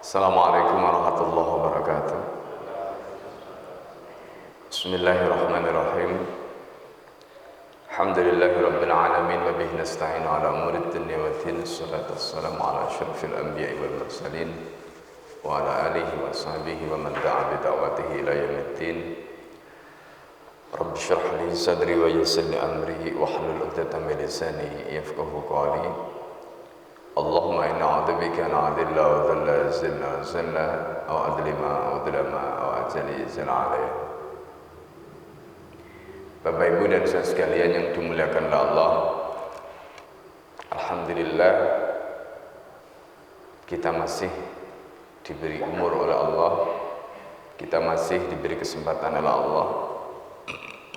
Assalamualaikum warahmatullahi wabarakatuh. Bismillahirrahmanirrahim. Alhamdulillahi rabbil alamin wa bihi nasta'inu ala umurid dunya waddin. Wassalatu wassalamu ala asyrafil anbiya'i wal mursalin wa ala alihi wa sahbihi wa man da'a bi da'watihi ila yaumiddin. Rabbi shrah li sadri wa yassir li amri wahlul 'uqdatam min lisani yafqahu qawli. Allahumma inna a'udzubika an a'dilla wa dhalla zilla zilla aw adlima aw dhulama aw ajali zil alayh. Bapak Ibu dan saudara sekalian yang dimuliakan oleh Allah, alhamdulillah kita masih diberi umur oleh Allah, kita masih diberi kesempatan oleh Allah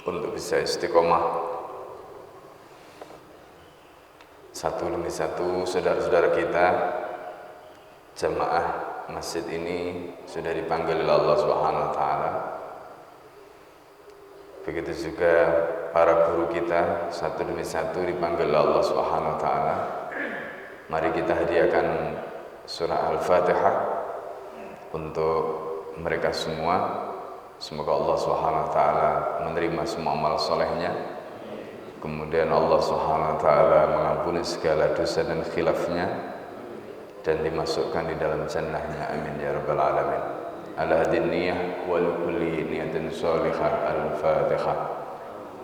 untuk bisa istiqomah satu demi satu. Saudara-saudara kita jamaah masjid ini sudah dipanggil oleh Allah Subhanahu wa taala. Begitu juga para guru kita satu demi satu dipanggil oleh Allah Subhanahu wa taala. Mari kita hadiahkan surah Al-Fatihah untuk mereka semua. Semoga Allah Subhanahu wa taala menerima semua amal solehnya. Kemudian Allah Subhanahu wa taala mengampuni segala dosa dan khilafnya dan dimasukkan di dalam jannahnya, amin ya rabbal alamin. Ala hadin niyah wa likulli niyatin salihah. Al-Fatihah.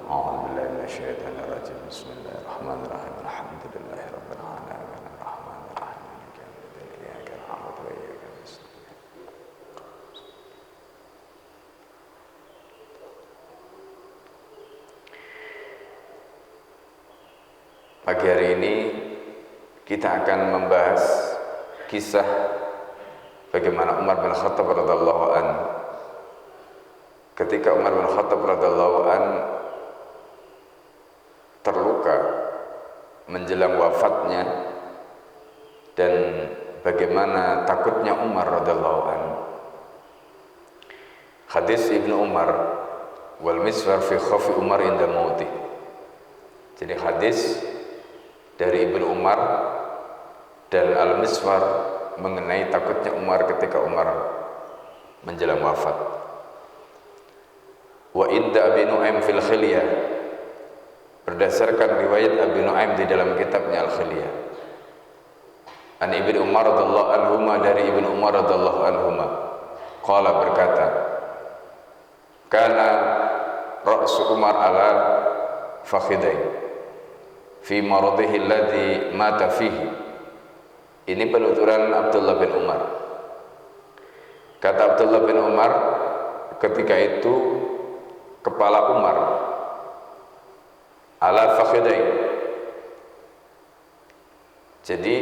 A'udzu billahi minasyaitonir rajim. Bismillahirrahmanirrahim. Alhamdulillahi rabbil alamin. Arrahmanir rahim. Maliki yaumiddin. Iyyaka na'budu wa iyyaka nasta'in. Pagi hari ini kita akan membahas kisah bagaimana Umar bin Khattab radhiyallahu an, ketika Umar bin Khattab radhiyallahu an terluka menjelang wafatnya, dan bagaimana takutnya Umar radhiyallahu an. Hadis Ibnu Umar wal miswar fi khawfi Umar inda mauti. Jadi hadis dari Ibnu Umar dan Al-Miswar mengenai takutnya Umar ketika Umar menjelang wafat. Wa inda Abi Nu'aim fil Khilyah, berdasarkan riwayat Abi Nu'aim di dalam kitabnya Al-Khilyah, an Ibnu Umar radhiyallahu anhuma, dari Ibnu Umar radhiyallahu anhuma, qala, berkata, kana ra'su Umar ala fakhidai fi maradhihi alladhi mata fihi. Ini penuturan Abdullah bin Umar. Kata Abdullah bin Umar, ketika itu kepala Umar ala fakhidai, jadi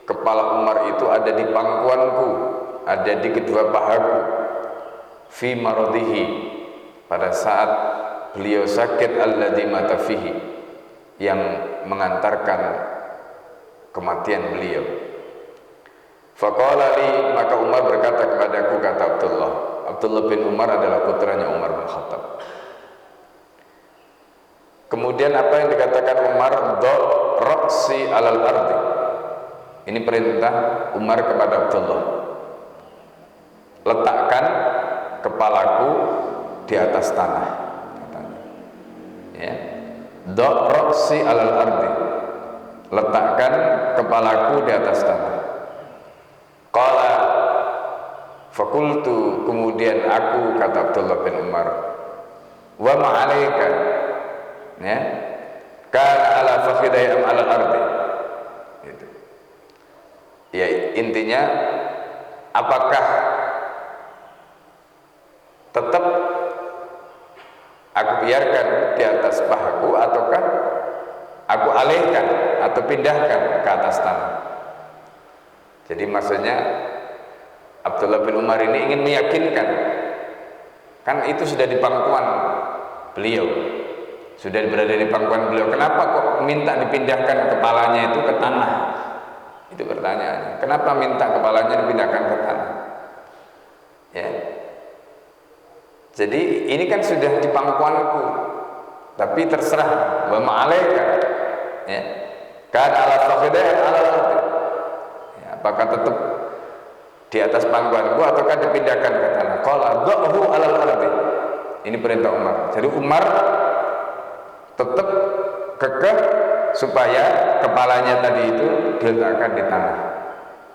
kepala Umar itu ada di pangkuanku, ada di kedua pahaku, fi maradhihi, pada saat beliau sakit, alladhi mata fihi, yang mengantarkan kematian beliau. Faqala li, maka Umar berkata kepadaku, kata Abdullah. Abdullah bin Umar adalah putranya Umar bin Khattab. Kemudian apa yang dikatakan Umar? Dha' ra'si alal ardi. Ini perintah Umar kepada Abdullah. Letakkan kepalaku di atas tanah, katanya. Ya. Dha' ra'si alal ardi, letakkan kepalaku di atas tanah. Qala fakultu, kemudian aku, kata Abdullah bin Umar, wa ma'alaika, ya, kana ala fakhidai am alal ardi, gitu. Ya, intinya apakah tetap aku biarkan di atas pahaku ataukah aku alihkan atau pindahkan ke atas tanah. Jadi maksudnya Abdullah bin Umar ini ingin meyakinkan, kan itu sudah di pangkuan beliau, sudah berada di pangkuan beliau, kenapa kok minta dipindahkan kepalanya itu ke tanah? Itu pertanyaannya, kenapa minta kepalanya dipindahkan ke tanah? Ya, jadi ini kan sudah di pangkuanku, tapi terserah, wa ma'alaika, ya, kan ala fakhidai ala ardi. Ya, apakah tetap di atas pangkuanku ataukah dipindahkan ke tanah. Qala dha'hu 'alal ardi. Ini perintah Umar. Jadi Umar tetap kekeh supaya kepalanya tadi itu diletakkan di tanah.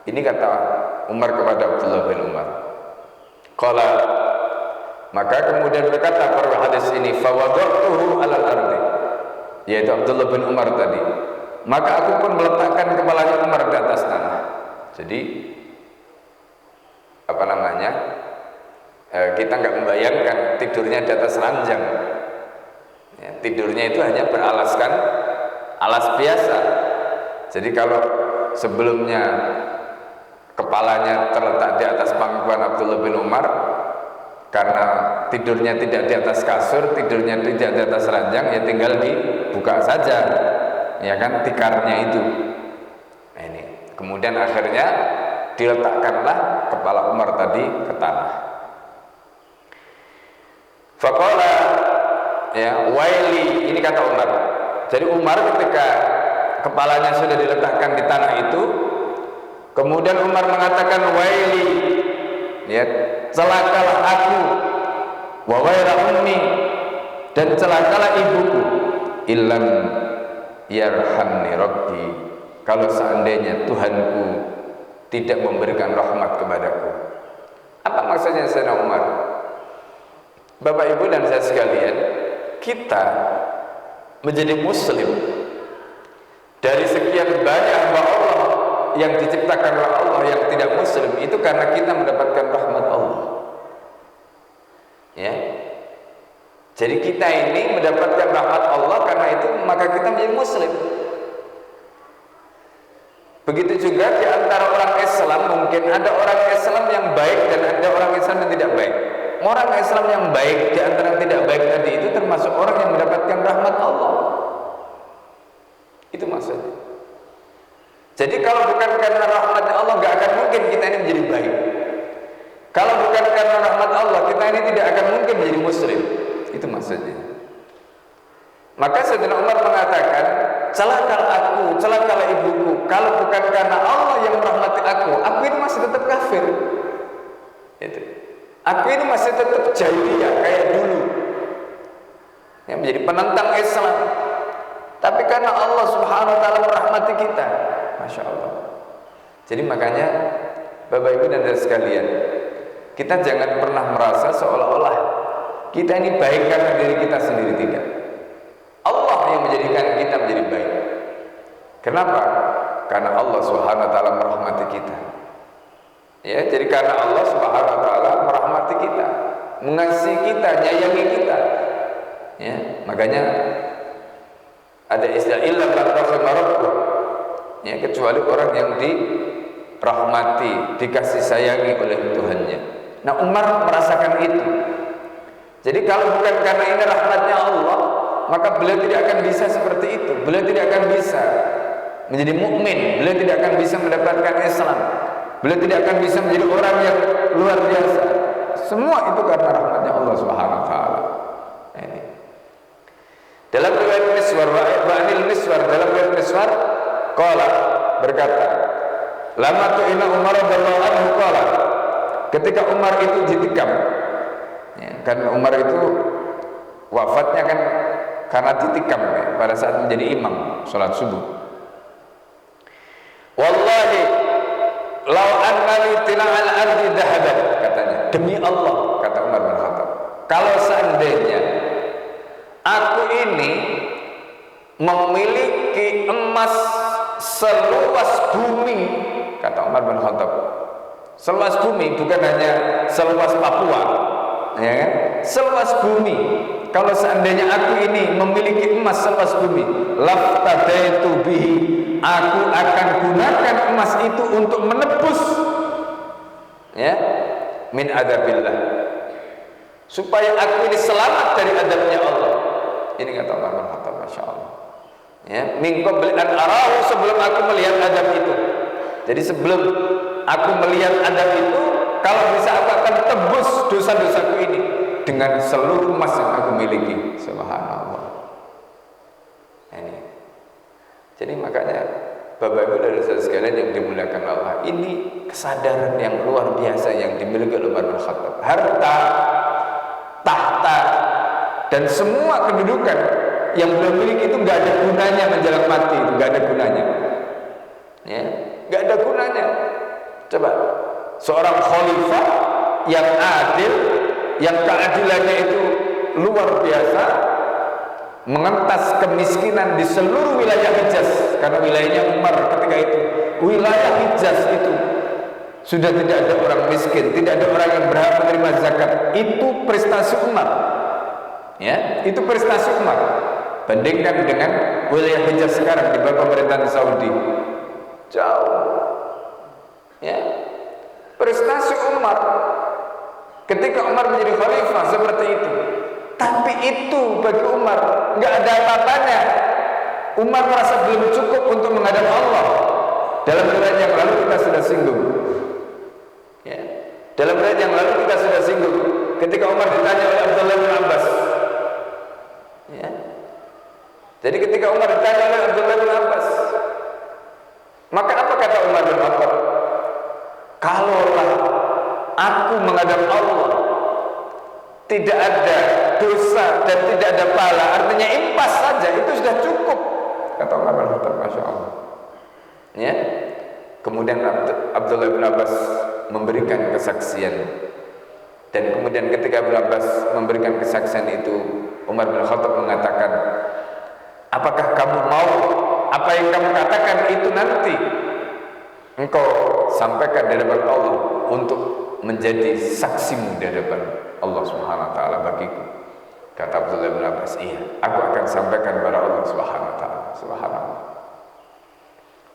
Ini kata Umar kepada Abdullah bin Umar. Qala, maka kemudian berkata perawi hadis ini, fa wada'tuhu 'alal ardi, yaitu Abdullah bin Umar tadi. Maka aku pun meletakkan kepalanya Umar di atas tanah. Jadi apa namanya? Kita nggak membayangkan tidurnya di atas ranjang. Ya, tidurnya itu hanya beralaskan alas biasa. Jadi kalau sebelumnya kepalanya terletak di atas pangkuan Abdullah bin Umar, karena tidurnya tidak di atas kasur, tidurnya tidak di atas ranjang, ya tinggal dibuka saja, ya kan, tikarnya itu. Nah ini, kemudian akhirnya diletakkanlah kepala Umar tadi ke tanah. Faqala, ya, waili, ini kata Umar. Jadi Umar ketika kepalanya sudah diletakkan di tanah itu, kemudian Umar mengatakan waili, ya, celakalah aku, wa waira ummi, dan celakalah ibuku, illam yarhamni rabbi, kalau seandainya Tuhanku tidak memberikan rahmat kepadaku. Apa maksudnya Sayyidina Umar? Bapak Ibu dan saya sekalian, kita menjadi muslim dari sekian banyak hamba Allah yang diciptakan oleh Allah yang tidak muslim itu karena kita mendapatkan rahmat Allah. Ya. Jadi kita ini mendapatkan rahmat Allah, karena itu maka kita menjadi muslim. Begitu juga di antara orang Islam, mungkin ada orang Islam yang baik dan ada orang Islam yang tidak baik. Orang Islam yang baik di antara yang tidak baik tadi itu termasuk orang yang mendapatkan rahmat Allah. Itu maksudnya. Jadi kalau bukan karena rahmatnya Allah, gak akan mungkin kita ini menjadi baik. Kalau bukan karena rahmat Allah, kita ini tidak akan mungkin menjadi muslim. Itu maksudnya. Maka Sayyidina Umar mengatakan, celakalah aku, celakalah ibuku, kalau bukan karena Allah yang merahmati aku ini masih tetap kafir. Itu. Aku ini masih tetap jahiliyah kayak dulu, yang menjadi penentang Islam. Tapi karena Allah Subhanahu wa taala merahmati kita, Masya Allah. Jadi makanya Bapak Ibu dan saudara sekalian, kita jangan pernah merasa seolah-olah kita ini baik karena diri kita sendiri, tidak. Allah yang menjadikan kita menjadi baik. Kenapa? Karena Allah Subhanahu wa taala merahmati kita. Ya, jadi karena Allah Subhanahu wa taala merahmati kita, mengasihi kita, nyayangi kita. Ya, makanya ada istilah illa man rahima rabbuh. Ya, kecuali orang yang dirahmati, dikasih sayangi oleh Tuhannya. Nah, Umar merasakan itu. Jadi kalau bukan karena ini rahmatnya Allah, maka beliau tidak akan bisa seperti itu. Beliau tidak akan bisa menjadi mukmin, beliau tidak akan bisa mendapatkan Islam, beliau tidak akan bisa menjadi orang yang luar biasa. Semua itu karena rahmatnya Allah Subhanahu wa taala. Ini. Dalam riwayat Miswar, Ba'anil Miswar, dalam riwayat Miswar qala, berkata, lama tu'ina Umar radhiyallahu anhu qala, ketika Umar itu ditikam, ya, kan Umar itu wafatnya kan karena ditikam, ya, pada saat menjadi imam sholat subuh. Wallahi law annali tila'al ardi dhahaban, katanya, demi Allah, kata Umar bin Khattab, kalau seandainya aku ini memiliki emas seluas bumi, kata Umar bin Khattab, seluas bumi, bukan hanya seluas Papua, ya kan? Seluas bumi. Kalau seandainya aku ini memiliki emas seluas bumi, laftadaitu bihi, aku akan gunakan emas itu untuk menebus, ya, min adabillah, supaya aku ini selamat dari adabnya Allah. Ini kata Umar bin Khattab, Masya Allah. Ya, min qabli an arahu, sebelum aku melihat adab itu. Jadi sebelum aku melihat adab itu, kalau bisa aku akan tebus dosa-dosaku ini dengan seluruh emas yang aku miliki. Subhanallah. Ini. Jadi makanya Bapak Ibu dan saudara sekalian yang dimuliakan Allah, ini kesadaran yang luar biasa yang dimiliki oleh Umar bin Khattab. Harta, tahta, dan semua kedudukan yang beliau miliki itu nggak ada gunanya menjelang mati, itu nggak ada gunanya. Ya, nggak ada gunanya. Coba seorang khalifah yang adil, yang keadilannya itu luar biasa, mengentas kemiskinan di seluruh wilayah Hijaz, karena wilayahnya Umar ketika itu, wilayah Hijaz itu sudah tidak ada orang miskin, tidak ada orang yang berhak menerima zakat. Itu prestasi Umar. Ya, itu prestasi Umar. Bandingkan dengan wilayah Hijaz sekarang di bawah pemerintahan Saudi, jauh. Ya, prestasi Umar ketika Umar menjadi khalifah seperti itu. Tapi itu bagi Umar nggak ada apa-apanya. Umar merasa belum cukup untuk menghadap Allah. Dalam riwayat yang lalu kita sudah singgung. Ya. Dalam riwayat yang lalu kita sudah singgung. Ketika Umar ditanya oleh Abdullah bin Abbas. Ya. Jadi ketika Umar ditanya oleh Abdullah bin Abbas, maka apa kata Umar bin Khattab? Kalaulah aku menghadap Allah tidak ada dosa dan tidak ada pahala, artinya impas saja, itu sudah cukup, kata Umar bin Khattab. Masya Allah. Ya. Kemudian Abdullah bin Abbas memberikan kesaksian, dan kemudian ketika Ibn Abbas memberikan kesaksian itu, Umar bin Khattab mengatakan, apakah kamu mau apa yang kamu katakan itu nanti engkau sampaikan di hadapan Allah untuk menjadi saksimu di hadapan Allah Subhanahu wa taala bagiku? Kata Abdullah bin Abbas, iya, aku akan sampaikan kepada Allah Subhanahu wa taala. Subhanallah.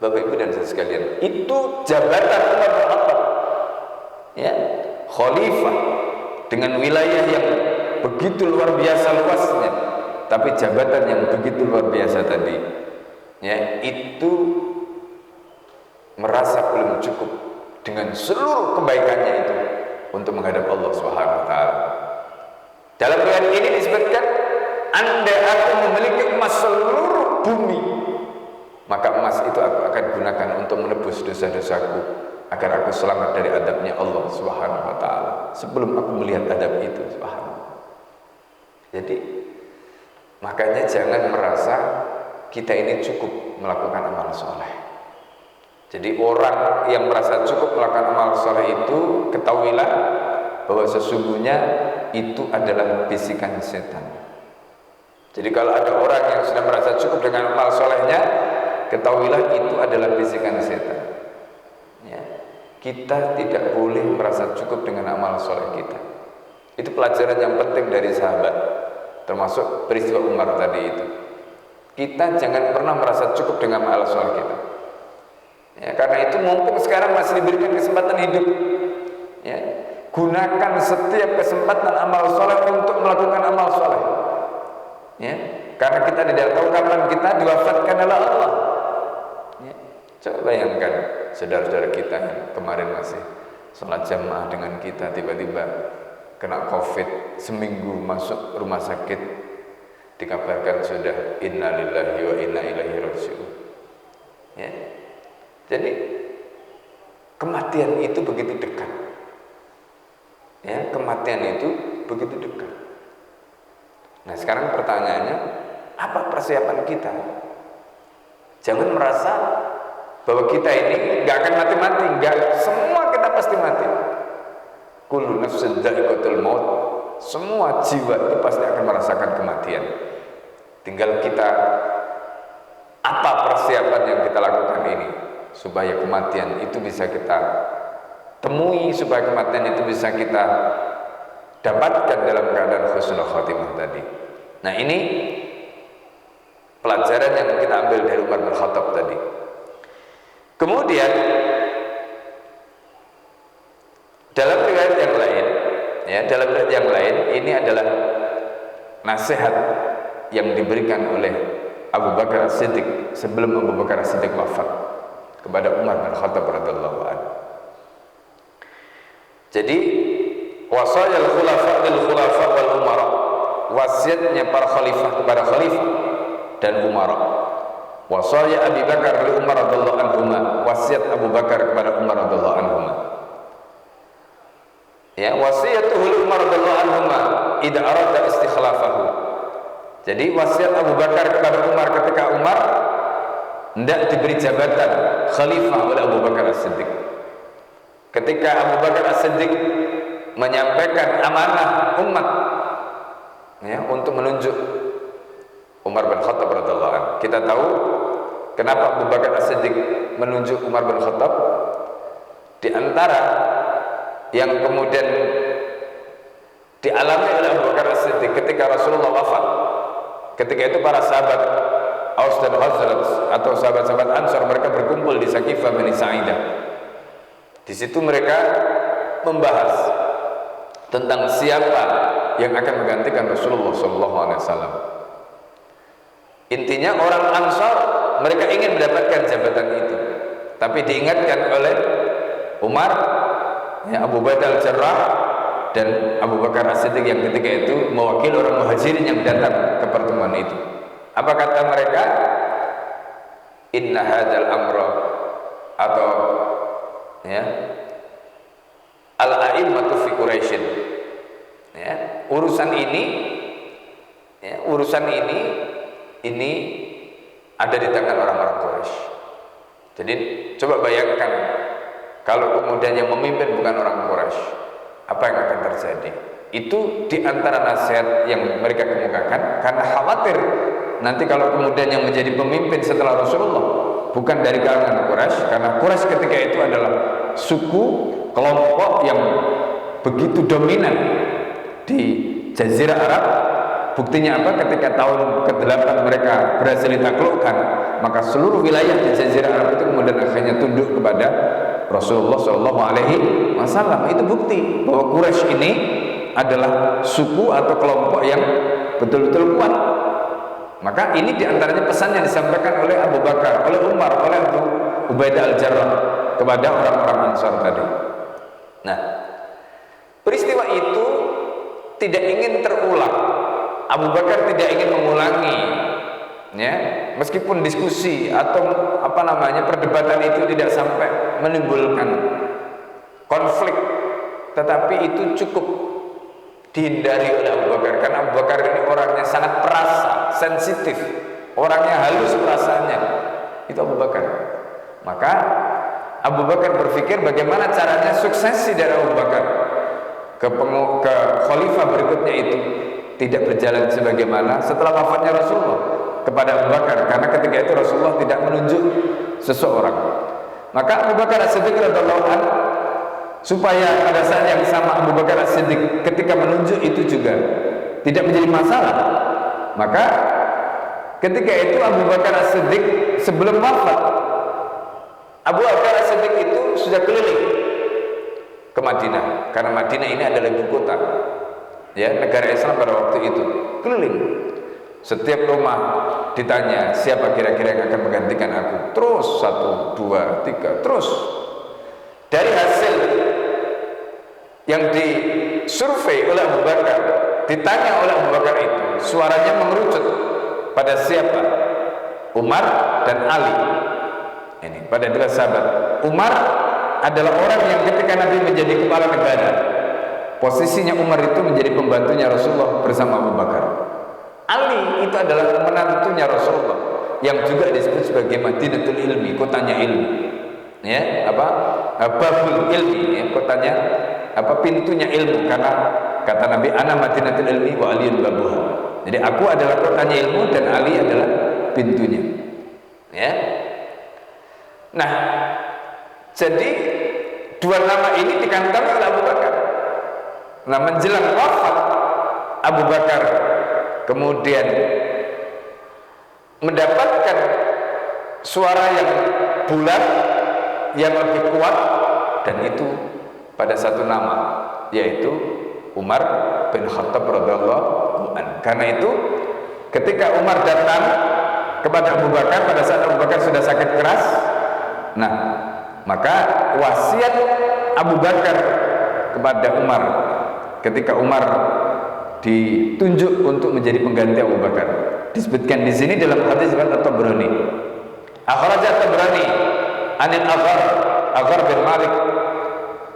Bapak Ibu dan saudara sekalian, itu jabatan Umar bin Khattab. Ya, khalifah dengan wilayah yang begitu luar biasa luasnya, tapi jabatan yang begitu luar biasa tadi, ya, itu merasa belum cukup dengan seluruh kebaikannya itu untuk menghadap Allah Subhanahu wa taala. Dalam riwayat ini disebutkan, andai aku memiliki emas seluruh bumi, maka emas itu aku akan gunakan untuk menebus dosa-dosaku agar aku selamat dari adabnya Allah Subhanahu wa taala sebelum aku melihat adab itu. Subhanallah. Jadi makanya jangan merasa kita ini cukup melakukan amal soleh. Jadi orang yang merasa cukup melakukan amal soleh itu, ketahuilah bahwa sesungguhnya itu adalah bisikan setan. Jadi kalau ada orang yang sudah merasa cukup dengan amal solehnya, ketahuilah itu adalah bisikan setan. Ya. Kita tidak boleh merasa cukup dengan amal soleh kita. Itu pelajaran yang penting dari sahabat, termasuk peristiwa Umar tadi itu. Kita jangan pernah merasa cukup dengan amal soleh kita. Ya, karena itu mumpung sekarang masih diberikan kesempatan hidup, ya, gunakan setiap kesempatan amal soleh untuk melakukan amal soleh. Ya, karena kita tidak tahu kapan kita diwafatkan oleh Allah. Ya, coba bayangkan saudara-saudara kita yang kemarin masih sholat jamaah dengan kita, tiba-tiba kena COVID, seminggu masuk rumah sakit, dikabarkan sudah innalillahi wa inna ilaihi raji'un. Ya. Jadi kematian itu begitu dekat. Ya, kematian itu begitu dekat. Nah, sekarang pertanyaannya, apa persiapan kita? Jangan merasa bahwa kita ini nggak akan mati-mati, nggak, semua kita pasti mati. Kullu nafsin dha'iqatul maut. Semua jiwa itu pasti akan merasakan kematian. Tinggal kita, apa persiapan yang kita lakukan ini supaya kematian itu bisa kita temui, supaya kematian itu bisa kita dapatkan dalam keadaan husnul khotimah tadi. Nah, ini pelajaran yang kita ambil dari Umar bin Khattab tadi. Kemudian dalam riwayat yang lain, ya, dalam riwayat yang lain ini adalah nasihat yang diberikan oleh Abu Bakar As-Siddiq sebelum Abu Bakar As-Siddiq wafat kepada Umar bin Khattab radhiyallahu anhu. Jadi wasayal khulafa lil khulafa wal umara, wasiatnya para khalifah kepada khalifah dan umara, Wasaya Abu Bakar li Umar radhiyallahu anhuma, wasiat Abu Bakar kepada Umar radhiyallahu anhuma. Ya, wasiyatuhu li Umar radhiyallahu anhuma idza arada istikhlafahu. Jadi wasiat Abu Bakar kepada Umar ketika Umar hendak diberi jabatan khalifah oleh Abu Bakar As-Siddiq. Ketika Abu Bakar As-Siddiq menyampaikan amanah umat ya, untuk menunjuk Umar bin Khattab radhiyallahu anhu. Kita tahu kenapa Abu Bakar As-Siddiq menunjuk Umar bin Khattab. Di antara yang kemudian dialami oleh Abu Bakar As-Siddiq ketika Rasulullah wafat, ketika itu para sahabat Aus dan Khazraj atau sahabat-sahabat Ansar mereka berkumpul di Saqifah Bani Sa'idah. Di situ mereka membahas tentang siapa yang akan menggantikan Rasulullah SAW. Intinya orang Ansar mereka ingin mendapatkan jabatan itu, tapi diingatkan oleh Umar, ya, Abu Ubaidah Al-Jarrah dan Abu Bakar As-Siddiq yang ketika itu mewakili orang Muhajirin yang datang ke pertemuan itu. Apa kata mereka? Inna hadzal amra, atau ya, al-a'immatu fi Quraisyin. Ya, urusan ini ini ada di tangan orang-orang Quraisy. Jadi coba bayangkan kalau kemudian yang memimpin bukan orang Quraisy, apa yang akan terjadi? Itu di antara nasihat yang mereka kemukakan karena khawatir nanti kalau kemudian yang menjadi pemimpin setelah Rasulullah bukan dari kalangan Quraisy, karena Quraisy ketika itu adalah suku kelompok yang begitu dominan di Jazirah Arab. Buktinya apa? Ketika tahun ke-8 mereka berhasil ditaklukkan, maka seluruh wilayah di Jazirah Arab itu kemudian akhirnya tunduk kepada Rasulullah SAW. Itu bukti bahwa Quraisy ini adalah suku atau kelompok yang betul-betul kuat. Maka ini diantaranya pesan yang disampaikan oleh Abu Bakar, oleh Umar, oleh Abu Ubaidah Al-Jarrah kepada orang-orang Ansar tadi. Nah, peristiwa itu tidak ingin terulang. Abu Bakar tidak ingin mengulangi, ya, meskipun diskusi atau perdebatan itu tidak sampai menimbulkan konflik, tetapi itu cukup dihindari oleh Abu Bakar karena Abu Bakar ini orangnya sangat perasa, sensitif, orangnya halus perasaannya. Itu Abu Bakar. Maka Abu Bakar berpikir bagaimana caranya suksesi dari Abu Bakar ke khalifah berikutnya itu tidak berjalan sebagaimana setelah wafatnya Rasulullah kepada Abu Bakar, karena ketika itu Rasulullah tidak menunjuk seseorang. Maka Abu Bakar As-Siddiq radhiyallahu anhu, supaya pada saat yang sama Abu Bakar As-Siddiq ketika menunjuk itu juga tidak menjadi masalah, maka ketika itu Abu Bakar As-Siddiq sebelum wafat, Abu Bakar As-Siddiq itu sudah keliling ke Madinah, karena Madinah ini adalah ibu kota, ya, negara Islam pada waktu itu. Keliling setiap rumah ditanya siapa kira-kira yang akan menggantikan aku, terus 1, 2, 3, terus. Dari hasil yang disurvei oleh Abu Bakar, ditanya oleh Abu Bakar itu, suaranya mengerucut pada siapa? Umar dan Ali. Ini pada dua sahabat. Umar adalah orang yang ketika Nabi menjadi kepala negara, posisinya Umar itu menjadi pembantunya Rasulullah bersama Abu Bakar. Ali itu adalah menantunya Rasulullah yang juga disebut sebagai Madinatul Ilmi, kotanya ilmu. Ya, Babul Ilmi, ya, kotanya pintunya ilmu, karena kata Nabi ana Madinatul Ilmi wa aliyun babuha. Jadi aku adalah kotanya ilmu dan Ali adalah pintunya. Ya. Nah, jadi dua nama ini dikantongi oleh Abu Bakar. Nah, menjelang wafat Abu Bakar kemudian mendapatkan suara yang bulat, yang lebih kuat, dan itu pada satu nama, yaitu Umar bin Khattab radhiyallahu anhu. Karena itu ketika Umar datang kepada Abu Bakar pada saat Abu Bakar sudah sakit keras, nah, maka wasiat Abu Bakar kepada Umar ketika Umar ditunjuk untuk menjadi pengganti Abu Bakar disebutkan di sini dalam hadis riwayat At-Tabrani, Akhrajat Tabrani anil Aghar bin Malik,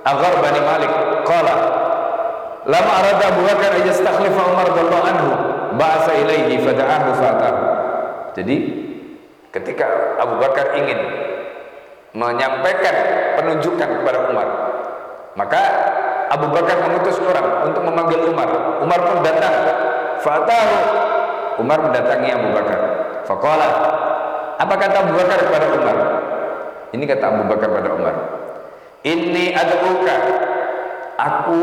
Aghar bani Malik qala lama arada Abu Bakar yastakhlifa Umar radhiyallahu anhu ba'atha ilaihi fada'ahu fa'atahu. Jadi ketika Abu Bakar ingin menyampaikan penunjukan kepada Umar, maka Abu Bakar mengutus orang untuk memanggil Umar. Umar pun datang. Fa'atahu, Umar mendatangi Abu Bakar. Faqala, apa kata Abu Bakar kepada Umar? Ini kata Abu Bakar pada Umar, inni ad'uka, aku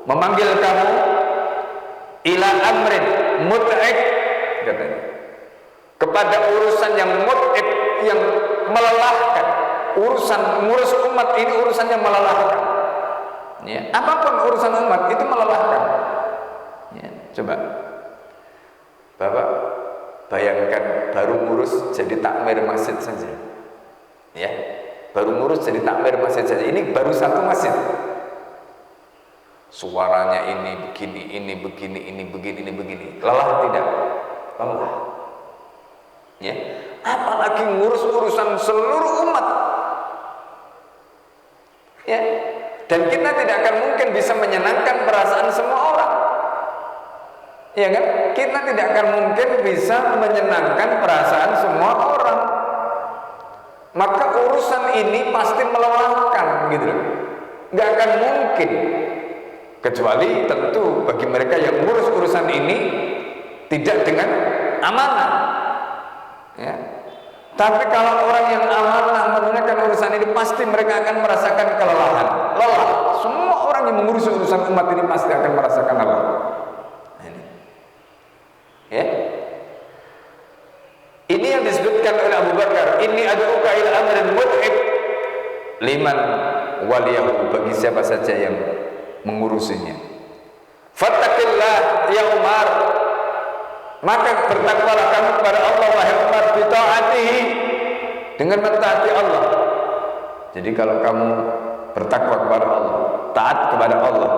memanggil kamu ila amrin mut'ib, katanya, kepada urusan yang mut'ib, yang melelahkan. Urusan ngurus umat ini urusan yang melelahkan, ya, apapun urusan umat itu melelahkan, ya. Coba Bapak bayangkan baru ngurus jadi takmir masjid saja, ya, baru ngurus jadi takmir masjid saja, ini baru satu masjid, suaranya ini begini, ini begini, ini begini, ini begini, lelah tidak? Lelah, ya. Apalagi ngurus urusan seluruh umat, ya. Dan kita tidak akan mungkin bisa menyenangkan perasaan semua orang, ya kan? Kita tidak akan mungkin bisa menyenangkan perasaan semua orang. Maka urusan ini pasti melelahkan, gitu loh. Nggak akan mungkin, kecuali tentu bagi mereka yang ngurus urusan ini tidak dengan amanah, ya. Tapi kalau orang yang amanah menunaikan urusan ini, pasti mereka akan merasakan kelelahan, lelah. Semua orang yang mengurus urusan umat ini pasti akan merasakan lelah. Ini, ya. Ini yang disebutkan oleh Abu Bakar. Ini ad'uka ila amrin mut'ib liman waliyahu, bagi siapa saja yang mengurusinya. Fattaqillah ya Umar, maka bertakwalah kamu kepada Allah wahai Umar, bitaatihi, dengan mentaati Allah. Jadi kalau kamu bertakwa kepada Allah, taat kepada Allah,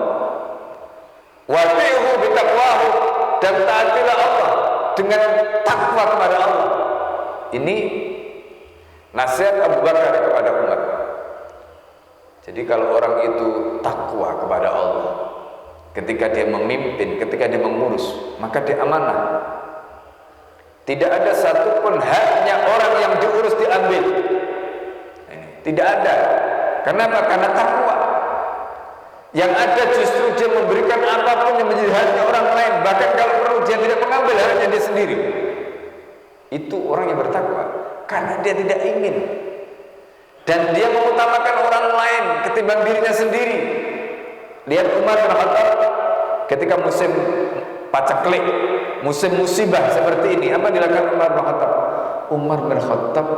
wati'hu bitaqwahu, dan taatilah Allah dengan takwa kepada Allah. Ini nasihat Abu Bakar kepada Umar. Jadi kalau orang itu takwa kepada Allah, ketika dia memimpin, ketika dia mengurus, maka dia amanah. Tidak ada satupun haknya orang yang diurus diambil. Tidak ada. Kenapa? Karena takwa. Yang ada justru dia memberikan apapun yang menjadi haknya orang lain. Bahkan kalau perlu dia tidak mengambil haknya dia sendiri. Itu orang yang bertakwa, karena dia tidak ingin, dan dia mengutamakan orang lain ketimbang dirinya sendiri. Lihat Umar bin Khattab ketika musim paceklik, musim musibah seperti ini, apa dilakukan Umar bin Khattab? Umar bin Khattab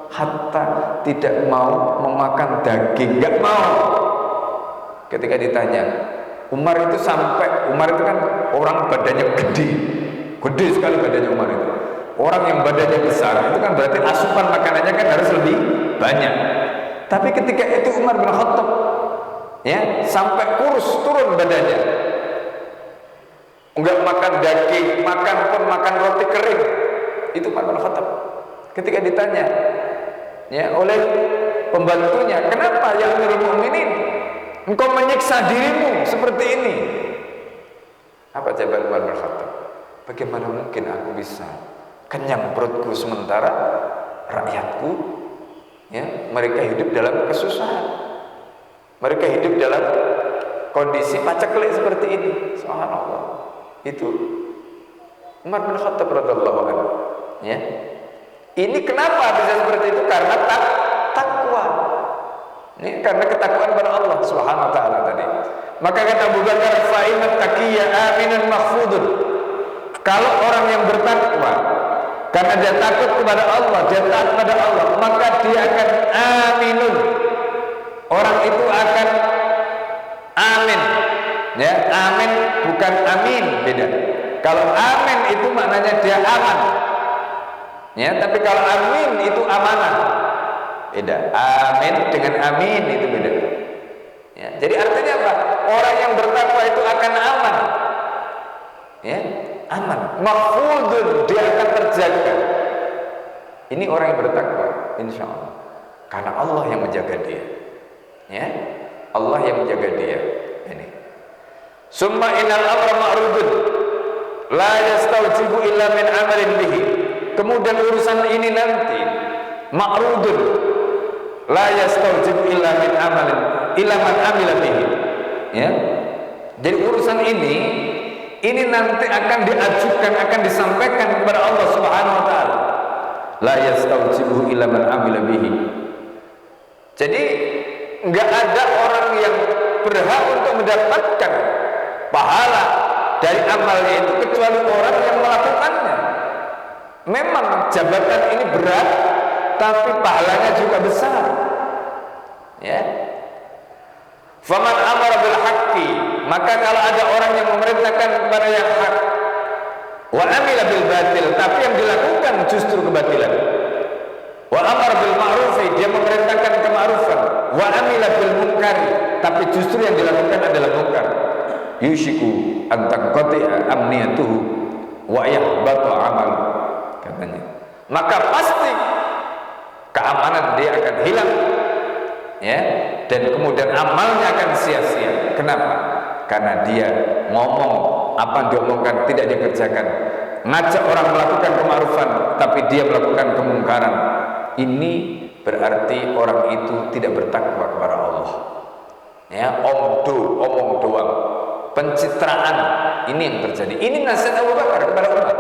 hatta tidak mau memakan daging, nggak mau. Ketika ditanya, Umar itu sampai, Umar itu kan orang badannya gede, gede sekali badannya Umar itu. Orang yang badannya besar itu kan berarti asupan makanannya kan harus lebih banyak. Tapi ketika itu Umar bin Khattab, ya, sampai kurus, turun badannya, enggak makan daging, makan pun makan roti kering. Itu Umar bin Khattab. Ketika ditanya, ya, oleh pembantunya, kenapa ya Amirul Mukminin, engkau menyiksa dirimu seperti ini? Apa jawaban Umar bin Khattab? Bagaimana mungkin aku bisa kenyang perutku sementara rakyatku, ya, mereka hidup dalam kesusahan, mereka hidup dalam kondisi paceklik seperti ini. Subhanallah. Itu Umar bin Khattab radhiyallahu anhu, ya. Ini kenapa bisa seperti itu? Karena takwa. Ini karena ketakwaan kepada Allah Subhanahu wa taala tadi. Maka kata Abu Bakar, fa inna taqiyya aminun mahfudun. Kalau orang yang bertakwa, karena dia takut kepada Allah, dia taat kepada Allah, maka dia akan aminun. Orang itu akan amin, ya. Amin bukan amin, beda. Kalau amin itu maknanya dia aman, ya. Tapi kalau amin itu amanah, beda. Amin dengan amin itu beda, ya. Jadi artinya apa? Orang yang bertakwa itu akan aman, ya, aman, mahfudun, dia akan terjaga, Ini orang yang bertakwa, insya Allah. Karena Allah yang menjaga dia. Ya, Allah yang menjaga dia. Ini. Summa innal amra ma'rudun la yastawjibu illa min amalin bihi. Kemudian urusan ini nanti ma'rudun la yastawjibu illa min amalin illa man amila bihi. Ya. Jadi urusan ini nanti akan diajukan, akan disampaikan kepada Allah Subhanahu wa taala. La yastawjibu illa man amila bihi. Jadi enggak ada orang yang berhak untuk mendapatkan pahala dari amalnya itu kecuali orang yang melakukannya. Memang jabatan ini berat, tapi pahalanya juga besar. Ya. Faman amara bil haqqi, maka kalau ada orang yang memerintahkan kepada yang hak, wa amila bil batil, tapi yang dilakukan justru kebatilan. Wa amara bil ma'rufi, dia memerintahkan kema'rufan. Wa amila bil munkari, tapi justru yang dilakukan adalah munkar. Yushiku an tanqati'a amniyatuhu wa yahbatu amal, katanya. Maka pasti keamanan dia akan hilang, ya, dan kemudian amalnya akan sia-sia. Kenapa? Karena dia ngomong apa yang diomongkan tidak dikerjakan, ngajak orang melakukan kema'rufan tapi dia melakukan kemungkaran. Ini berarti orang itu tidak bertakwa kepada Allah. Ya, omong doang, pencitraan, ini yang terjadi. Ini nasihat Abu Bakar kepada Umar.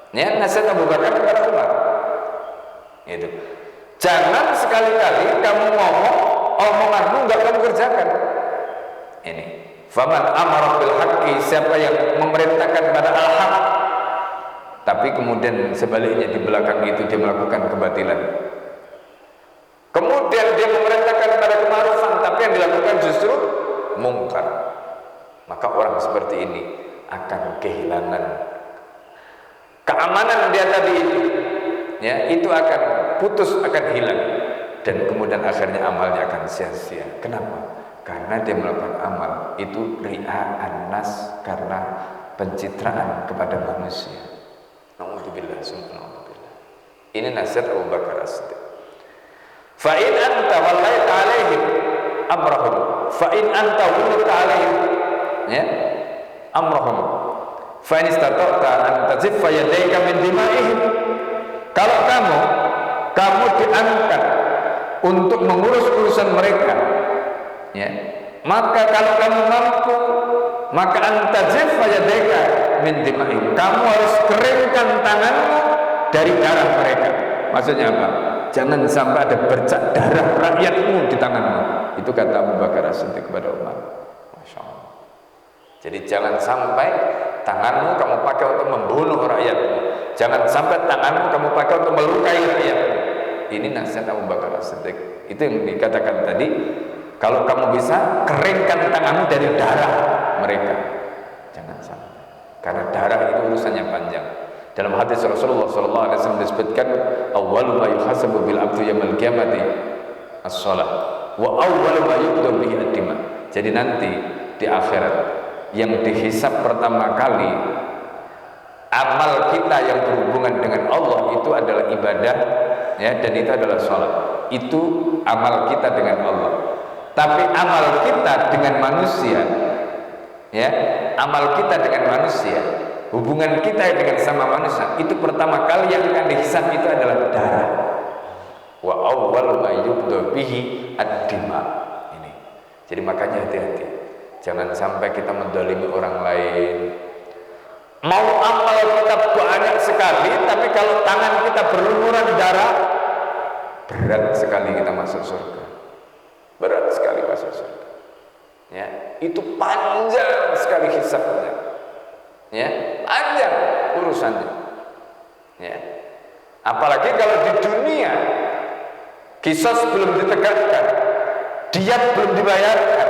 Ya, nasihat Abu Bakar kepada Umar. Itu. Jangan sekali-kali kamu ngomong, omonganmu enggak kamu kerjakan. Ini. Faman amara bil haqqi, siapa yang memerintahkan pada al-haq tapi kemudian sebaliknya di belakang itu dia melakukan kebatilan. Kemudian dia memerintahkan pada kema'rufan tapi yang dilakukan justru mungkar. Maka orang seperti ini akan kehilangan keamanan dia tadi itu. Ya, itu akan putus, akan hilang, dan kemudian akhirnya amalnya akan sia-sia. Kenapa? Karena dia melakukan amal itu ria'an nas, karena pencitraan kepada manusia. Na'udzubillah, subhanallah. Ini nasihat Abu Bakar As-Siddiq. Fa in anta wallaita alaihim amrahum, fa in anta wallaita alaihim, ya, amrahum, fa in istata'ta an taziffa yadayka min dima'ihim. Kalau kamu diangkat untuk mengurus urusan mereka, ya, maka kalau kamu mampu, maka antazif yadayka min dima'ihim, kamu harus keringkan tanganmu dari darah mereka. Maksudnya apa? Jangan sampai ada bercak darah rakyatmu di tanganmu. Itu kata Abu Bakar As-Siddiq kepada Umar. Masya Allah. Jadi jangan sampai tanganmu kamu pakai untuk membunuh rakyatmu. Jangan sampai tanganmu kamu pakai untuk melukai rakyatmu. Ini nasihat Abu Bakar As-Siddiq. Itu yang dikatakan tadi. Kalau kamu bisa, keringkan tanganmu dari darah mereka. Jangan sampai. Karena darah itu urusannya panjang. Dalam hadis Rasulullah SAW disebutkan, awwalu ma yuhasabu bil abdu yaumil qiyamati as-shalah wa awwalu ma yuqda bihi ad-dima. Jadi nanti di akhirat yang dihisab pertama kali amal kita yang berhubungan dengan Allah itu adalah ibadah, ya, dan itu adalah sholat. Itu amal kita dengan Allah. Tapi amal kita dengan manusia, ya, amal kita dengan manusia, hubungan kita dengan sama manusia, itu pertama kali yang akan dihisab itu adalah darah. Wa awwalu ma yuqda bihi ad-dima. Ini. Jadi makanya hati-hati. Jangan sampai kita mendolimi orang lain. Mau amal kita banyak sekali, tapi kalau tangan kita berlumuran darah, berat sekali kita masuk surga. Berat sekali masuk surga. Ya, itu panjang sekali hisabnya. Ya, panjang urusannya. Ya. Apalagi kalau di dunia qisas belum ditegakkan, diat belum dibayarkan.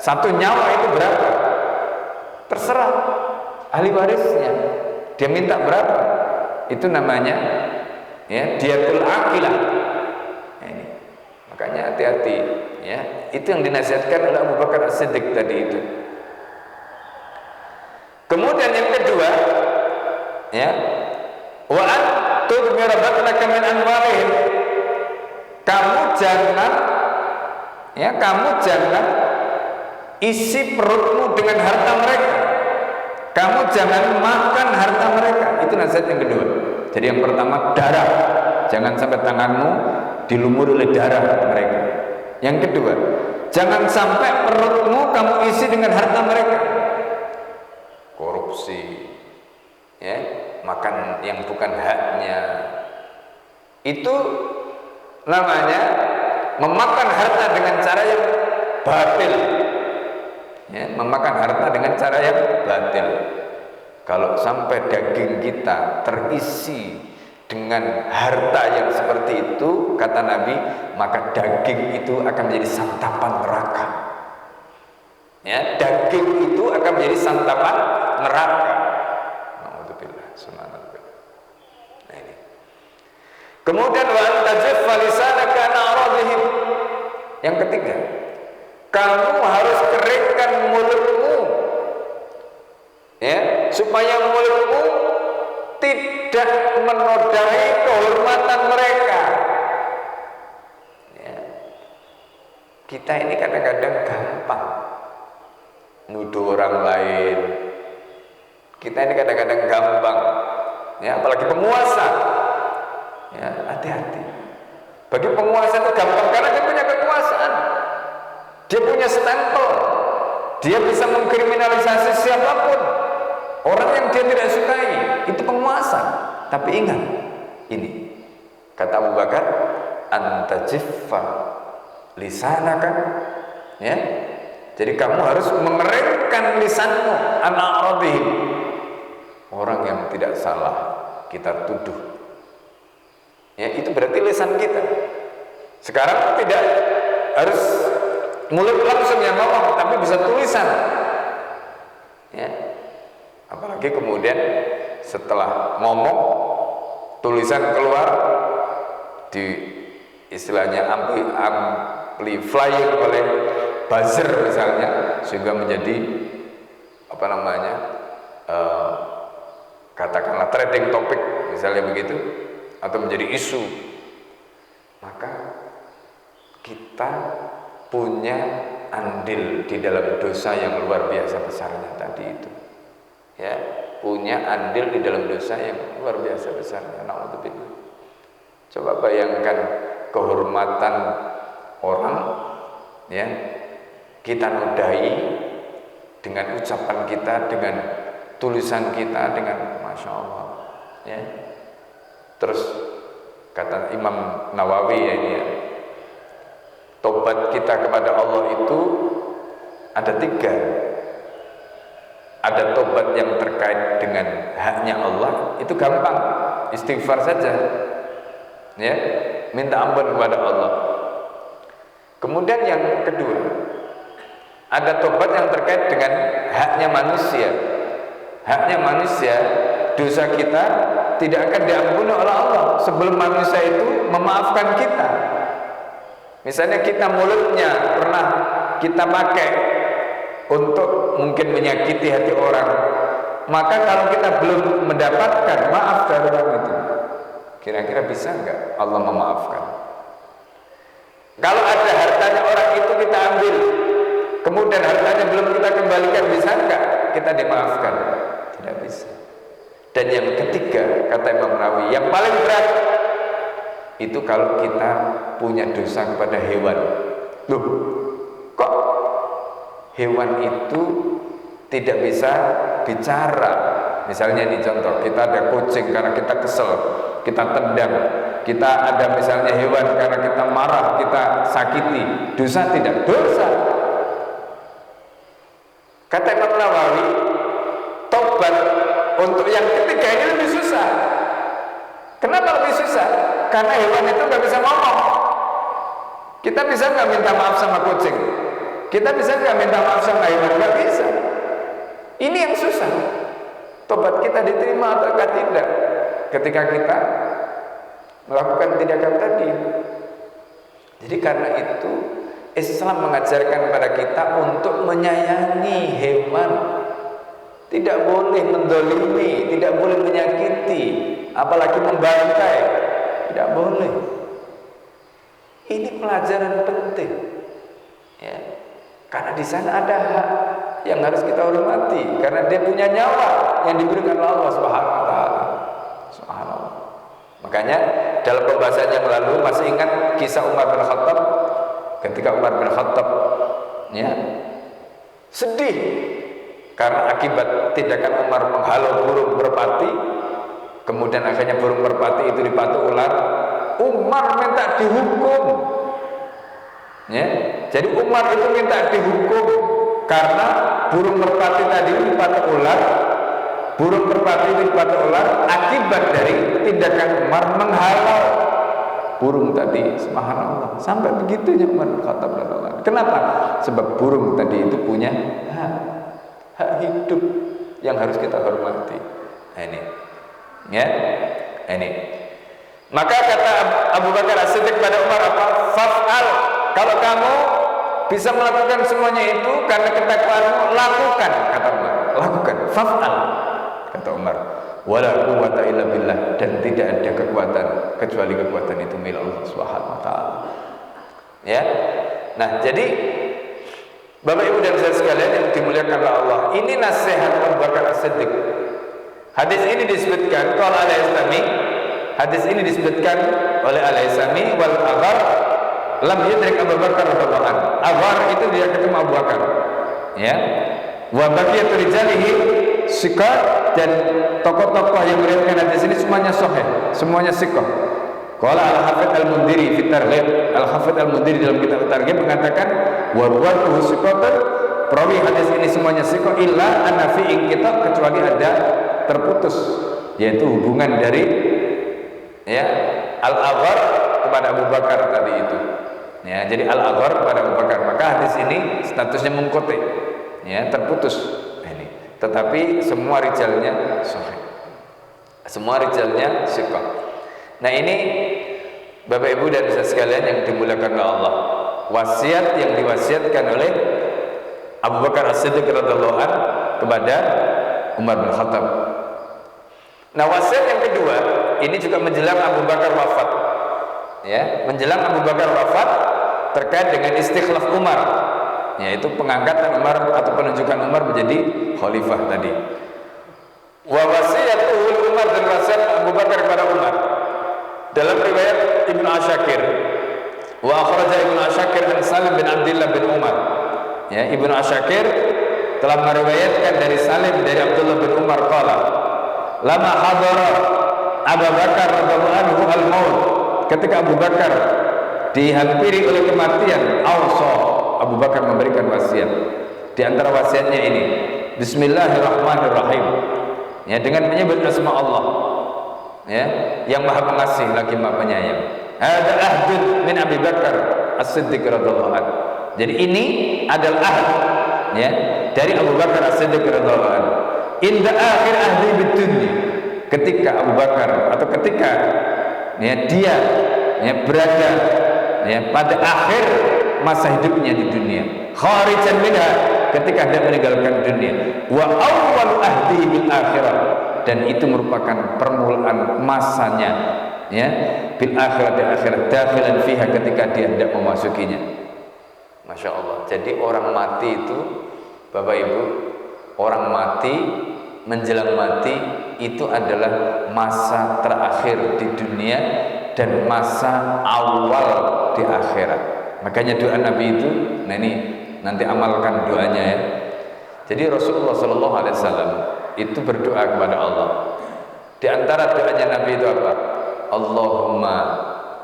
Satu nyawa itu berapa? Terserah ahli warisnya. Dia minta berapa? Itu namanya, ya, diatul aqilah. Ya, ini. Makanya hati-hati, ya. Itu yang dinasihatkan oleh Abu Bakar As-Siddiq tadi itu. Kemudian yang kedua, ya, wa an tudmir batnaka min amwalihim. Kamu jangan isi perutmu dengan harta mereka. Kamu jangan makan harta mereka. Itu nasihat yang kedua. Jadi yang pertama darah, jangan sampai tanganmu dilumuri oleh darah mereka. Yang kedua, jangan sampai perutmu kamu isi dengan harta mereka. Korupsi, ya, makan yang bukan haknya. Itu namanya memakan harta dengan cara yang batil. Ya, memakan harta dengan cara yang batil. Kalau sampai daging kita terisi dengan harta yang seperti itu, kata Nabi, maka daging itu akan menjadi santapan neraka. Ya, daging itu akan menjadi santapan neraka. Alhamdulillah, subhanallah. Nah ini. Kemudian wa antajiffa lisanaka an a'radihim. Yang ketiga, kamu harus keringkan mulutmu, ya, supaya mulutmu tidak menodai kehormatan mereka. Ya. Kita ini kadang-kadang gampang nuduh orang lain. Kita ini kadang-kadang gampang, ya, apalagi penguasa. Ya, hati-hati. Bagi penguasa itu gampang karena dia punya kekuasaan. Dia punya stempel. Dia bisa mengkriminalisasi siapapun. Orang yang dia tidak sukai, itu penguasa. Tapi ingat, ini kata Abu Bakar, antajiffa lisanaka, ya. Jadi kamu harus mengeringkan lisanmu an a'radihim. Orang yang tidak salah kita tuduh, ya, itu berarti lisan kita. Sekarang tidak harus mulut langsung yang ngomong, tapi bisa tulisan, ya. Apalagi kemudian setelah ngomong, tulisan keluar di istilahnya amplifying oleh buzzer misalnya, sehingga menjadi apa namanya, katakanlah trending topik misalnya begitu, atau menjadi isu. Maka kita punya andil di dalam dosa yang luar biasa besarnya tadi itu, ya, punya andil di dalam dosa yang luar biasa besarnya. Na'udzubillah. Coba bayangkan kehormatan orang, ya, kita nodai dengan ucapan kita, dengan tulisan kita, dengan Masya Allah, ya. Terus kata Imam Nawawi, ya, ini, ya, tobat kita kepada Allah itu ada 3. Ada tobat yang terkait dengan haknya Allah, itu gampang, istighfar saja, ya, minta ampun kepada Allah. Kemudian yang kedua, ada tobat yang terkait dengan haknya manusia. Haknya manusia, dosa kita tidak akan diampuni oleh Allah sebelum manusia itu memaafkan kita. Misalnya kita mulutnya pernah kita pakai untuk mungkin menyakiti hati orang, maka kalau kita belum mendapatkan maaf dari orang itu, kira-kira bisa enggak Allah memaafkan? Kalau ada hartanya orang itu kita ambil, kemudian hartanya belum kita kembalikan, bisa enggak kita dimaafkan? Tidak bisa. Dan yang ketiga, kata Imam Nawawi, yang paling berat itu kalau kita punya dosa kepada hewan. Loh, kok hewan itu tidak bisa bicara? Misalnya ini contoh, kita ada kucing karena kita kesel, kita tendang. Kita ada misalnya hewan karena kita marah, kita sakiti. Dosa tidak? Dosa. Kata Imam Nawawi, tobat untuk yang ketiga ini lebih susah. Kenapa lebih susah? Karena hewan itu nggak bisa ngomong. Kita bisa nggak minta maaf sama kucing? Kita bisa nggak minta maaf sama hewan? Nggak bisa. Ini yang susah. Tobat kita diterima atau tidak ketika kita melakukan tindakan tadi. Jadi karena itu Islam mengajarkan kepada kita untuk menyayangi hewan. Tidak boleh mendolimi, tidak boleh menyakiti. apalagi membantai, tidak boleh. Ini pelajaran penting, ya. Karena di sana ada hak yang harus kita hormati, karena dia punya nyawa yang diberikan oleh Allah Subhanahu wa taala. Subhanallah. Makanya dalam pembahasan yang lalu masih ingat kisah Umar bin Khattab, ketika Umar bin Khattab ya sedih karena akibat tindakan Umar menghalau burung merpati, kemudian akhirnya burung merpati itu dipatuk ular. Umar minta dihukum, ya. Jadi Umar itu minta dihukum karena burung merpati tadi dipatuk ular. Burung merpati itu dipatuk ular akibat dari tindakan Umar menghalau burung tadi. Subhanallah, sampai begitunya Umar bin Khattab radhiyallahu anhu. Kenapa? Sebab burung tadi itu punya hak hidup yang harus kita hormati. Ini, ya, ini. Maka kata Abu Bakar As-Siddiq pada Umar apa? Faf'al, kalau kamu bisa melakukan semuanya itu karena ketakwaanmu, lakukan, kata Umar. Lakukan, faf'al, kata Umar. Wala quwwata illa billah, dan tidak ada kekuatan kecuali kekuatan itu milik Allah Subhanahu wa taala. Ya. Nah, jadi Bapak Ibu dan saudara sekalian yang dimuliakan oleh Allah, ini nasihat Abu Bakar As-Siddiq. Hadis ini disebutkan qala al-Islami. Hadis ini disebutkan oleh Al-Haisami wal Aghar lam yudrik Abu Bakar radhiyallahu anhu. Aghar itu dia ketemu Abu Bakar. Ya. Wa baqiyatu rijalihi siqah, dan tokoh-tokoh yang meriwayatkan hadis ini semuanya sahih, semuanya siqah. Qala Al-Hafidz Al-Mundhiri fi Targhib, Al-Hafidz Al-Mundhiri dalam kitab Targhib mengatakan wa ruwatuhu siqatun, perawi hadis ini semuanya siqah illa anna fi inqita, kecuali ada terputus, yaitu hubungan dari ya Al-Aghar kepada Abu Bakar tadi itu. Ya, jadi Al-Aghar kepada Abu Bakar, maka hadis ini statusnya munqati, ya, terputus ini. Tetapi semua rijalnya sahih. Semua rijalnya thiqah. Nah, ini Bapak Ibu dan saudara sekalian yang dimuliakan oleh Allah, wasiat yang diwasiatkan oleh Abu Bakar As-Siddiq radhiyallahu anhu kepada Umar bin Khattab. Nah, wasiat yang kedua ini juga menjelang Abu Bakar wafat, ya, menjelang Abu Bakar wafat terkait dengan istikhlaf Umar, yaitu pengangkatan Umar atau penunjukan Umar menjadi khalifah tadi. Wa wasiyatul Umar, dan wasiat Abu Bakar kepada Umar dalam riwayat Ibnu Asyakir, wa akhraja Ibnu Asyakir an Salim bin Abdullah bin Umar. Ya, Ibnu Asyakir telah meriwayatkan dari Salim dari Abdullah bin Umar qala lama hadara Abu Bakar radhiyallahu anhu al-maut, ketika Abu Bakar dihampiri oleh kematian, ausa, Abu Bakar memberikan wasiat. Di antara wasiatnya ini, Bismillahirrahmanirrahim, ya, dengan menyebut nama Allah, ya, yang Maha Pengasih lagi Maha Penyayang. Ada ahdun min Abi Bakar As-Siddiq radhiyallahu anhu. Jadi ini adalah ahd, ya, dari Abu Bakar As-Siddiq radhiyallahu anhu. Inda akhir ahli bidunya, ketika Abu Bakar atau ketika, ya, dia, ya, berada, ya, pada akhir masa hidupnya di dunia, kharijan minha, ketika dia meninggalkan dunia, wa awwal ahdi bil akhirah, dan itu merupakan permulaan masanya, ya, bil akhirah, di akhirat, dakhilan fiha, ketika dia hendak memasukinya. Masya Allah. Jadi orang mati itu, Bapak Ibu, orang mati menjelang mati itu adalah masa terakhir di dunia dan masa awal di akhirat. Makanya doa Nabi itu, nah ini nanti amalkan doanya, ya. Jadi Rasulullah SAW itu berdoa kepada Allah. Di antara doanya Nabi itu apa? Allahumma,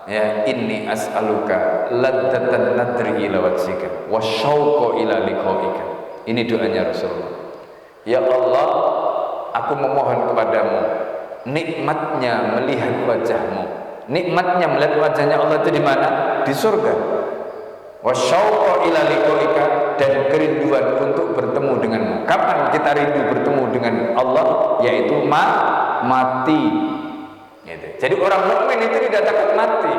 ya, inni as'aluka ladzatan nadri ila wajhika wa syauqa ila liqa'ika. Ini doanya Rasulullah. Ya Allah, aku memohon kepadamu nikmatnya melihat wajahmu. Nikmatnya melihat wajahnya Allah itu di mana? Di surga. Wa syauqa ila liqa'ika, dan kerinduan untuk bertemu denganmu. Kapan kita rindu bertemu dengan Allah? Yaitu mati. Gitu. Jadi orang mukmin itu tidak takut mati.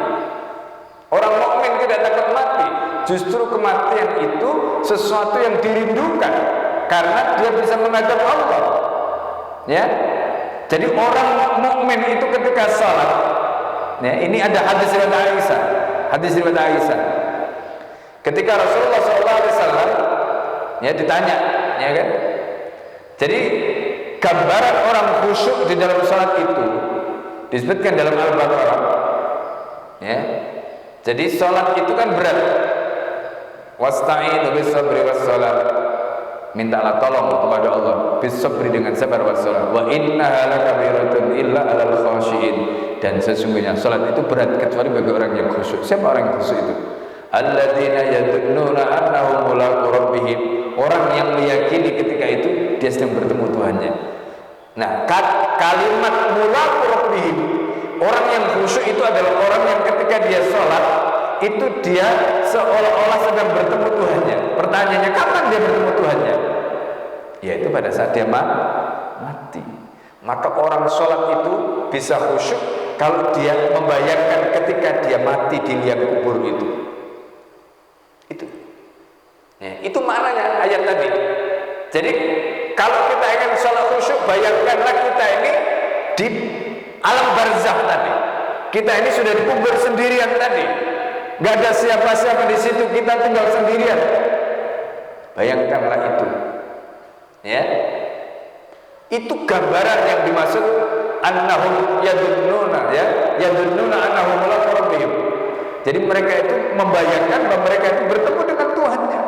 Orang mukmin tidak takut mati. Justru kematian itu sesuatu yang dirindukan karena dia bisa menghadap Allah. Ya. Jadi orang mukmin itu ketika sholat, ya, ini ada hadis riwayat Aisyah. Ketika Rasulullah SAW ya ditanya, ya kan? Jadi gambaran orang khusyuk di dalam sholat itu disebutkan dalam Al-Baqarah, ya. Jadi sholat itu kan berat. Wasta'inu bis-sabri was-shalah. Mintalah tolong kepada Allah bis-sabri dengan sabar was-shalah. Wa innaha lakabiratun illa 'alal khashiin. Dan sesungguhnya sholat itu berat kecuali bagi orang yang khusyuk. Siapa orang yang khusyuk itu? Alladzina yadhunnuna annahum mulaqu rabbihim. Orang yang meyakini ketika itu dia sedang bertemu Tuhannya. Nah, kalimat mulaqu rabbihim, orang yang khusyuk itu adalah orang yang ketika dia sholat itu dia seolah-olah sedang bertemu Tuhannya. Pertanyaannya, kapan dia bertemu Tuhannya? Yaitu pada saat dia mati. Maka orang sholat itu bisa khusyuk kalau dia membayangkan ketika dia mati di liang kubur itu. Ya, itu maknanya ayat tadi. Jadi kalau kita ingin sholat khusyuk, bayangkanlah kita ini di alam barzakh tadi. Kita ini sudah dikubur sendirian tadi. Gak ada siapa-siapa di situ, kita tinggal sendirian. Bayangkanlah itu. Ya. Itu gambaran yang dimaksud annahum yadunnuna, ya. Yadunnuna annahum mulaqu rabbihim. Jadi mereka itu membayangkan bahwa mereka itu bertemu dengan Tuhannya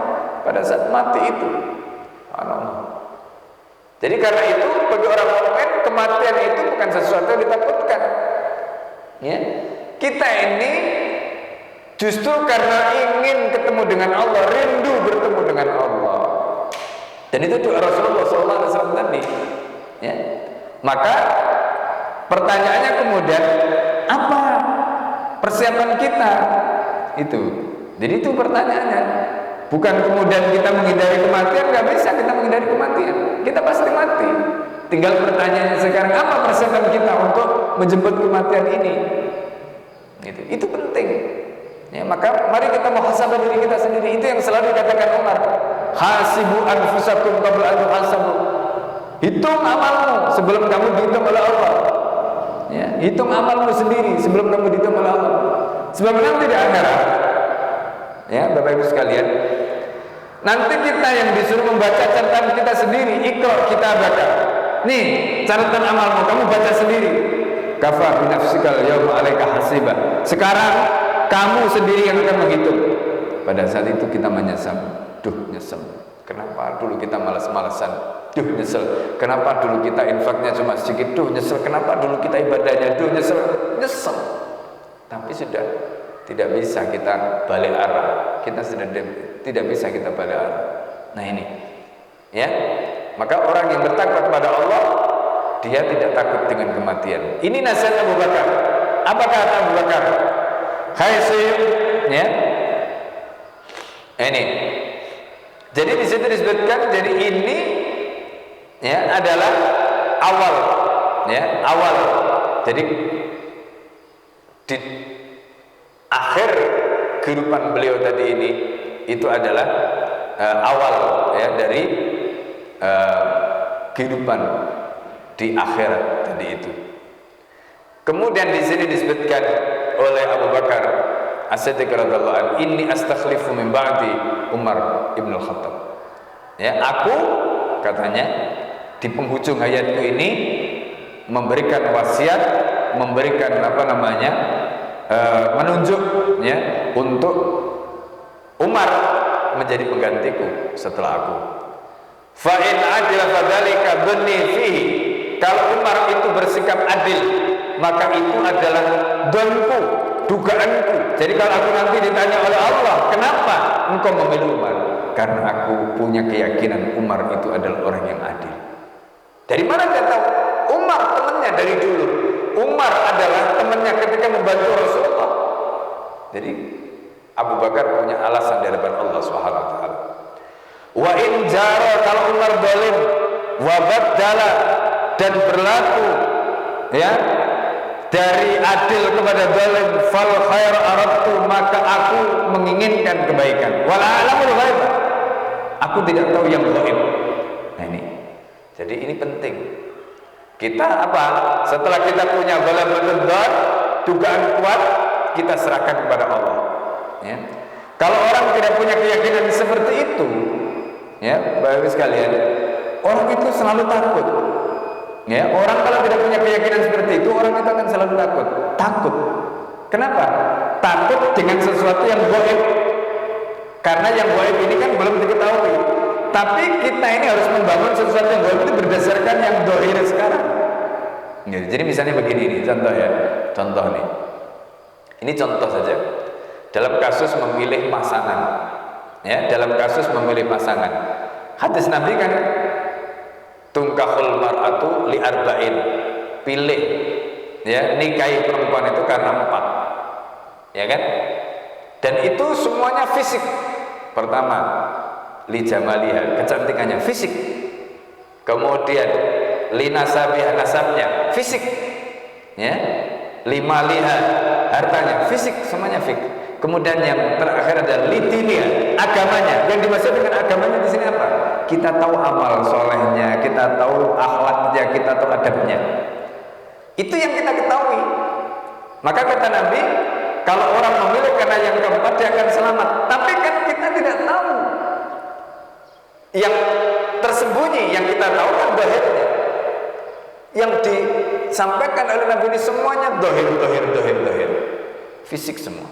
pada saat mati itu. Jadi karena itu bagi orang mukmin kematian itu bukan sesuatu yang ditakutkan. Ya. Kita ini justru karena ingin ketemu dengan Allah, rindu bertemu dengan Allah. Dan itu doa Rasulullah SAW tadi. Ya. Maka pertanyaannya kemudian, apa persiapan kita? Itu. Jadi itu pertanyaannya. Bukan kemudian kita menghindari kematian, nggak bisa kita menghindari kematian. Kita pasti mati. Tinggal pertanyaannya sekarang, apa persiapan kita untuk menjemput kematian ini? Itu penting. Ya, maka mari kita muhasabah diri kita sendiri. Itu yang selalu dikatakan Umar. Hasibu anfusakum qabla an tuhasabu. Hitung amalmu sebelum kamu dihitung oleh Allah. Ya, hitung amalmu sendiri sebelum kamu dihitung oleh Allah. Sebab nanti di akhirat, ya Bapak Ibu sekalian, nanti kita yang disuruh membaca catatan kita sendiri. Iqra kitabaka. Nih, catatan amalmu kamu baca sendiri. Kafa bi nafsikal yawma 'alaika hasiba. Sekarang kamu sendiri yang akan menghitung. Pada saat itu kita menyesal. Duh, nyesel. Kenapa dulu kita malas-malasan? Duh, nyesel. Kenapa dulu kita infaknya cuma sedikit? Duh, nyesel. Kenapa dulu kita ibadahnya? Duh, nyesel. Nyesel. Tapi sudah tidak bisa kita balik arah. Kita sudah tidak bisa kita balik arah. Nah ini, ya. Maka orang yang bertakwa kepada Allah, dia tidak takut dengan kematian. Ini nasihat Abu Bakar. Apa kata Abu Bakar? Hai Sayyid, ya. Ini. Jadi di situ disebutkan, jadi ini ya adalah awal, ya, awal. Jadi di akhir kehidupan beliau tadi ini itu adalah awal ya dari kehidupan di akhirat tadi itu. Kemudian di sini disebutkan oleh Abu Bakar As-Siddiq radhiyallahu anhu, inni astakhlifu min ba'di Umar ibn al-Khattab. Ya, aku katanya di penghujung hayatku ini memberikan wasiat, memberikan menunjuk ya untuk Umar menjadi penggantiku setelah aku. Fa in adila fadzalika dhanni fihi. Kalau Umar itu bersikap adil, maka itu adalah dhanku, dugaanku. Jadi kalau aku nanti ditanya oleh Allah, kenapa engkau memilih Umar? Karena aku punya keyakinan Umar itu adalah orang yang adil. Dari mana dia tahu? Umar temannya dari dulu. Umar adalah temannya ketika membantu Rasulullah. Jadi Abu Bakar punya alasan di hadapan Allah Subhanahu wa taala. Wa in jara, kalau Umar zalim, wa baddala, dan berlaku ya dari adil kepada zalim, fal khair aradtu, maka aku menginginkan kebaikan. Wal a'lamul ghaib, aku tidak tahu yang gaib. Nah ini. Jadi ini penting. Kita apa? Setelah kita punya ghalabatud dzan, dugaan kuat, kita serahkan kepada Allah. Ya. Kalau orang tidak punya keyakinan seperti itu, ya, Bapak Ibu sekalian, orang itu selalu takut. Ya, orang kalau tidak punya keyakinan seperti itu, orang itu akan selalu takut. Takut. Kenapa? Takut dengan sesuatu yang gaib. Karena yang gaib ini kan belum diketahui. Tapi kita ini harus membangun sesuatu yang gaib itu berdasarkan yang dohir sekarang. Ya, jadi misalnya begini nih, contoh ya. Contoh nih. Ini contoh saja. Dalam kasus memilih pasangan. Ya, dalam kasus memilih pasangan. Hadis Nabi kan tungkahul mar'atu li arba'in. Pilih, ya, nikahi perempuan itu karena 4. Ya kan? Dan itu semuanya fisik. Pertama, li jamaliha, kecantikannya fisik. Kemudian li nasabiha, nasabnya fisik. Ya. Li maliha, hartanya fisik, semuanya fisik. Kemudian yang terakhir adalah li diniha, agamanya. Yang dimaksud dengan agamanya di sini apa? Kita tahu amal solehnya, kita tahu akhlaknya, kita tahu adabnya. Itu yang kita ketahui. Maka kata Nabi, kalau orang memilih karena yang keempat dia akan selamat. Tapi kan kita tidak tahu. Yang tersembunyi, yang kita tahu kan dohirnya. Yang disampaikan oleh Nabi ini semuanya dohir. Fisik semua.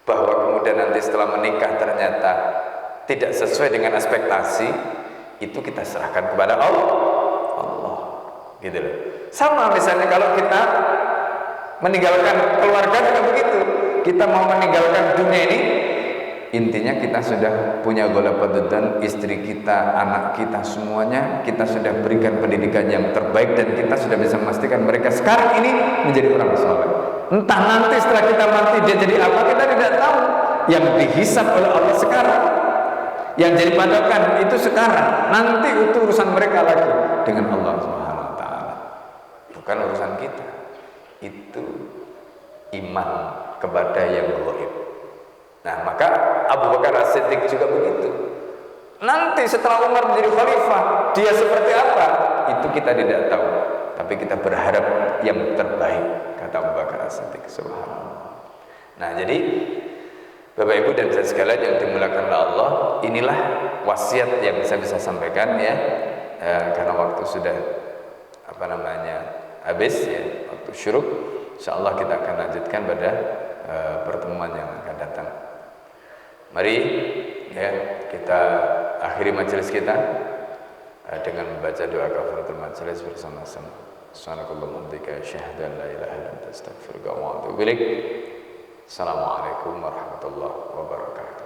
Bahwa kemudian nanti setelah menikah ternyata tidak sesuai dengan ekspektasi, itu kita serahkan kepada Allah. Gitu loh. Sama misalnya kalau kita meninggalkan keluarga juga begitu. Kita mau meninggalkan dunia ini, intinya kita sudah punya ghalabatud dzan, istri kita, anak kita, semuanya kita sudah berikan pendidikan yang terbaik dan kita sudah bisa memastikan mereka sekarang ini menjadi orang soleh. Entah nanti setelah kita mati dia jadi apa, kita tidak tahu. Yang dihisab oleh Allah sekarang, yang jadi patokan itu sekarang. Nanti itu urusan mereka lagi dengan Allah Subhanahu wa taala. Bukan urusan kita. Itu iman kepada yang gaib. Nah, maka Abu Bakar As-Siddiq juga begitu. Nanti setelah Umar menjadi khalifah, dia seperti apa? Itu kita tidak tahu. Tapi kita berharap yang terbaik, kata Abu Bakar As-Siddiq. Subhanallah. Nah, jadi Bapak Ibu dan saya sekalian yang dimuliakan oleh Allah, inilah wasiat yang saya bisa sampaikan ya. Karena waktu sudah habis ya, waktu syuruk. Insyaallah kita akan lanjutkan pada pertemuan yang akan datang. Mari ya kita akhiri majelis kita dengan membaca doa kafaratul majelis bersama-sama. Subhanakallahumma wa bihamdika asyhadu an la ilaha illa anta astaghfiruka wa atubu ilaik. Assalamualaikum warahmatullahi wabarakatuh.